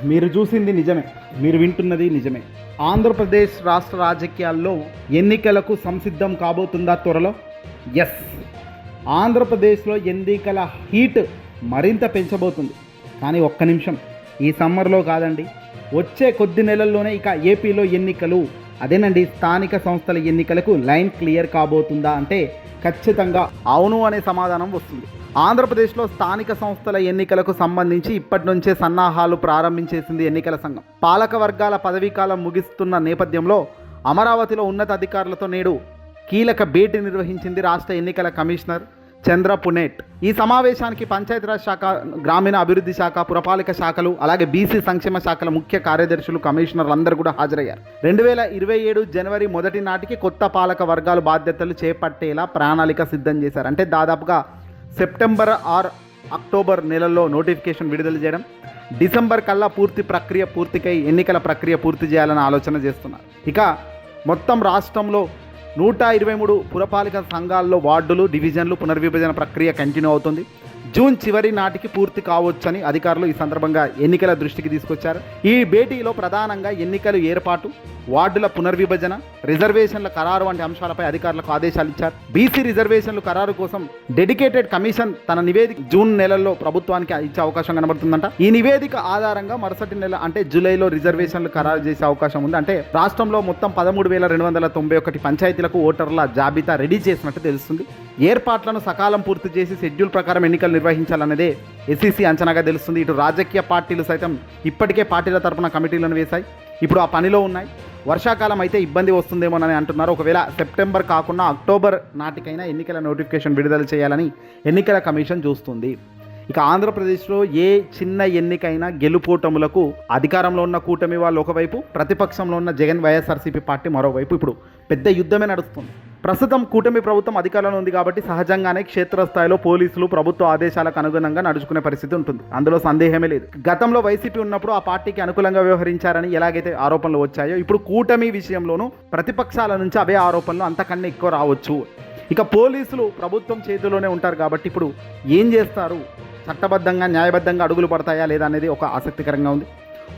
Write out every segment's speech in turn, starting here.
మీరు చూసింది నిజమే, మీరు వింటున్నది నిజమే. ఆంధ్రప్రదేశ్ రాష్ట్ర రాజకీయాల్లో ఎన్నికలకు సంసిద్ధం కాబోతుందా త్వరలో? ఎస్, ఆంధ్రప్రదేశ్లో ఎన్నికల హీట్ మరింత పెంచబోతుంది. కానీ ఒక్క నిమిషం, ఈ సమ్మర్లో కాదండి, వచ్చే కొద్ది నెలల్లోనే ఇక ఏపీలో ఎన్నికలు, అదేనండి స్థానిక సంస్థల ఎన్నికలకు లైన్ క్లియర్ కాబోతుందా అంటే ఖచ్చితంగా అవును అనే సమాధానం వస్తుంది. ఆంధ్రప్రదేశ్లో స్థానిక సంస్థల ఎన్నికలకు సంబంధించి ఇప్పటి నుంచే సన్నాహాలు ప్రారంభించేసింది ఎన్నికల సంఘం. పాలక వర్గాల పదవీకాలం ముగిస్తున్న నేపథ్యంలో అమరావతిలో ఉన్నత అధికారులతో నేడు కీలక భేటీ నిర్వహించింది రాష్ట్ర ఎన్నికల కమిషనర్ చంద్ర పునేట్. ఈ సమావేశానికి పంచాయతీరాజ్ శాఖ, గ్రామీణ అభివృద్ధి శాఖ, పురపాలిక శాఖలు, అలాగే బీసీ సంక్షేమ శాఖల ముఖ్య కార్యదర్శులు, కమిషనర్లు అందరూ కూడా హాజరయ్యారు. 2027 జనవరి 1 నాటికి కొత్త పాలక వర్గాలు బాధ్యతలు చేపట్టేలా ప్రణాళిక సిద్ధం చేశారు. అంటే దాదాపుగా సెప్టెంబర్ ఆర్ అక్టోబర్ నెలల్లో నోటిఫికేషన్ విడుదల చేయడం, డిసెంబర్ కల్లా పూర్తికై ఎన్నికల ప్రక్రియ పూర్తి చేయాలని ఆలోచన చేస్తున్నారు. ఇక మొత్తం రాష్ట్రంలో 123 పురపాలిక సంఘాల్లో వార్డులు, డివిజన్లు పునర్విభజన ప్రక్రియ కంటిన్యూ అవుతుంది. జూన్ చివరి నాటికి పూర్తి కావచ్చని అధికారులు ఈ సందర్భంగా ఎన్నికల దృష్టికి తీసుకొచ్చారు. ఈ భేటీలో ప్రధానంగా ఎన్నికలు ఏర్పాటు, వార్డుల పునర్విభజన, రిజర్వేషన్ల ఖరారు వంటి అంశాలపై అధికారులకు ఆదేశాలు ఇచ్చారు. బీసీ రిజర్వేషన్లు ఖరారు కోసం డెడికేటెడ్ కమిషన్ తన నివేదిక జూన్ నెలల్లో ప్రభుత్వానికి ఇచ్చే అవకాశం కనబడుతుందంట. ఈ నివేదిక ఆధారంగా మరుసటి నెల అంటే జూలైలో రిజర్వేషన్లు ఖరారు చేసే అవకాశం ఉంది. అంటే రాష్ట్రంలో మొత్తం 13,291 పంచాయతీలకు ఓటర్ల జాబితా రెడీ చేసినట్టు తెలుస్తుంది. ఏర్పాట్లను సకాలం పూర్తి చేసి షెడ్యూల్ ప్రకారం ఎన్నికలు నిర్వహించాలన్నదే ఎస్ఈసీ అంచనాగా తెలుస్తుంది. ఇటు రాజకీయ పార్టీలు సైతం ఇప్పటికే పార్టీల తరపున కమిటీలను వేశాయి, ఇప్పుడు ఆ పనిలో ఉన్నాయి. వర్షాకాలం అయితే ఇబ్బంది వస్తుందేమోనని అంటున్నారు. ఒకవేళ సెప్టెంబర్ కాకుండా అక్టోబర్ నాటికైనా ఎన్నికల నోటిఫికేషన్ విడుదల చేయాలని ఎన్నికల కమిషన్ చూస్తుంది. ఇక ఆంధ్రప్రదేశ్లో ఏ చిన్న ఎన్నికైనా గెలుపోటములకు అధికారంలో ఉన్న కూటమి వాళ్ళు ఒకవైపు, ప్రతిపక్షంలో ఉన్న జగన్ వైఎస్ఆర్సీపీ పార్టీ మరోవైపు ఇప్పుడు పెద్ద యుద్ధమే నడుస్తుంది. ప్రస్తుతం కూటమి ప్రభుత్వం అధికారంలో ఉంది కాబట్టి సహజంగానే క్షేత్రస్థాయిలో పోలీసులు ప్రభుత్వ ఆదేశాలకు అనుగుణంగా నడుచుకునే పరిస్థితి ఉంటుంది, అందులో సందేహమే లేదు. గతంలో వైసీపీ ఉన్నప్పుడు ఆ పార్టీకి అనుకూలంగా వ్యవహరించారని ఎలాగైతే ఆరోపణలు వచ్చాయో ఇప్పుడు కూటమి విషయంలోనూ ప్రతిపక్షాల నుంచి అవే ఆరోపణలు అంతకన్నా ఎక్కువ రావచ్చు. ఇక పోలీసులు ప్రభుత్వం చేతిలోనే ఉంటారు కాబట్టి ఇప్పుడు ఏం చేస్తారు, చట్టబద్ధంగా న్యాయబద్ధంగా అడుగులు పడతాయా లేదా అనేది ఒక ఆసక్తికరంగా ఉంది.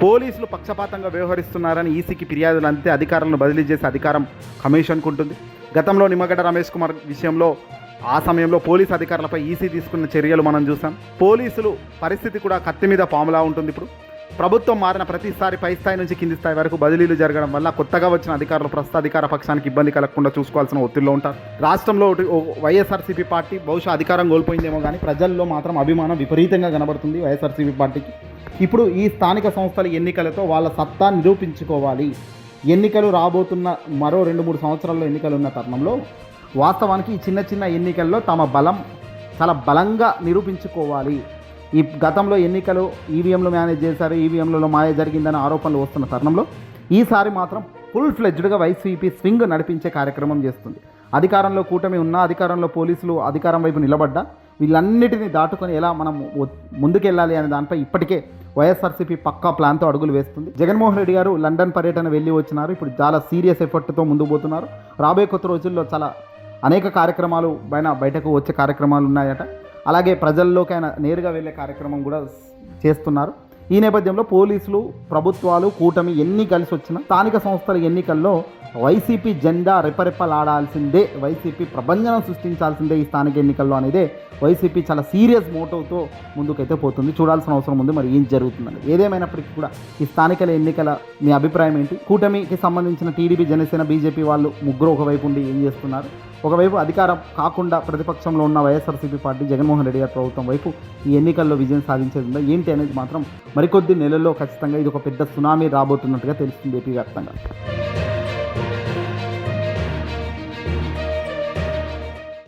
పోలీసులు పక్షపాతంగా వ్యవహరిస్తున్నారని ఈసీకి ఫిర్యాదులు అంతే అధికారులను బదిలీ చేసే అధికారం కమిషన్కు ఉంటుంది. గతంలో నిమ్మగడ్డ రమేష్ కుమార్ విషయంలో ఆ సమయంలో పోలీసు అధికారులపై ఈసీ తీసుకున్న చర్యలు మనం చూసాం. పోలీసులు పరిస్థితి కూడా కత్తి మీద పాములా ఉంటుంది. ఇప్పుడు ప్రభుత్వం మారిన ప్రతిసారి పై స్థాయి నుంచి కింది స్థాయి వరకు బదిలీలు జరగడం వల్ల కొత్తగా వచ్చిన అధికారులు ప్రస్తుత అధికార పక్షానికి ఇబ్బంది కలగకుండా చూసుకోవాల్సిన ఒత్తిడిలో ఉంటారు. రాష్ట్రంలో వైఎస్ఆర్సీపీ పార్టీ బహుశా అధికారం కోల్పోయిందేమో కానీ ప్రజల్లో మాత్రం అభిమానం విపరీతంగా కనబడుతుంది వైఎస్ఆర్సీపీ పార్టీకి. ఇప్పుడు ఈ స్థానిక సంస్థల ఎన్నికలతో వాళ్ళ సత్తా నిరూపించుకోవాలి. ఎన్నికలు రాబోతున్న మరో 2-3 సంవత్సరాల్లో ఎన్నికలు ఉన్న తరుణంలో వాస్తవానికి ఈ చిన్న చిన్న ఎన్నికల్లో తమ బలం చాలా బలంగా నిరూపించుకోవాలి. ఈ గతంలో ఎన్నికలు ఈవీఎంలు మేనేజ్ చేశారు, ఈవీఎంలలో మాయ జరిగిందనే ఆరోపణలు వస్తున్న తరుణంలో ఈసారి మాత్రం ఫుల్ ఫ్లెడ్జ్డ్గా వైసీపీ స్వింగ్ నడిపించే కార్యక్రమం చేస్తుంది. అధికారంలో కూటమి ఉన్నా, అధికారంలో పోలీసులు అధికారం వైపు నిలబడ్డా వీళ్ళన్నిటిని దాటుకొని ఎలా మనం ముందుకెళ్ళాలి అనే దానిపై ఇప్పటికే వైఎస్ఆర్సీపీ పక్కా ప్లాన్తో అడుగులు వేస్తుంది. జగన్మోహన్ రెడ్డి గారు లండన్ పర్యటన వెళ్ళి వచ్చినారు. ఇప్పుడు చాలా సీరియస్ ఎఫర్ట్తో ముందుకు పోతున్నారు. రాబోయే కొత్త రోజుల్లో చాలా అనేక కార్యక్రమాలు బయటకు వచ్చే కార్యక్రమాలు ఉన్నాయట. అలాగే ప్రజల్లోకి ఆయన నేరుగా వెళ్ళే కార్యక్రమం కూడా చేస్తున్నారు. ఈ నేపథ్యంలో పోలీసులు, ప్రభుత్వాలు, కూటమి ఎన్ని కలిసి వచ్చినా స్థానిక సంస్థల ఎన్నికల్లో వైసీపీ జెండా రెపరెపలాడాల్సిందే, వైసీపీ ప్రభంజనం సృష్టించాల్సిందే ఈ స్థానిక ఎన్నికల్లో అనేదే వైసీపీ చాలా సీరియస్ మోటోతో ముందుకైతే పోతుంది. చూడాల్సిన అవసరం ఉంది మరి ఏం జరుగుతుందని. ఏదేమైనప్పటికీ కూడా ఈ స్థానిక ఎన్నికల మీ అభిప్రాయం ఏంటి? కూటమికి సంబంధించిన టీడీపీ, జనసేన, బీజేపీ వాళ్ళు ముగ్గురు ఒకవైపు ఉండి ఏం చేస్తున్నారు? ఒకవైపు అధికారం కాకుండా ప్రతిపక్షంలో ఉన్న వైఎస్ఆర్సీపీ పార్టీ, జగన్మోహన్ రెడ్డి గారి ప్రభుత్వం వైపు ఈ ఎన్నికల్లో విజయం సాధించేది ఉందా ఏంటి అనేది మాత్రం మరికొద్ది నెలల్లో ఖచ్చితంగా ఇది ఒక పెద్ద సునామీ రాబోతున్నట్టుగా తెలుస్తుంది ఏపీ వ్యాప్తంగా.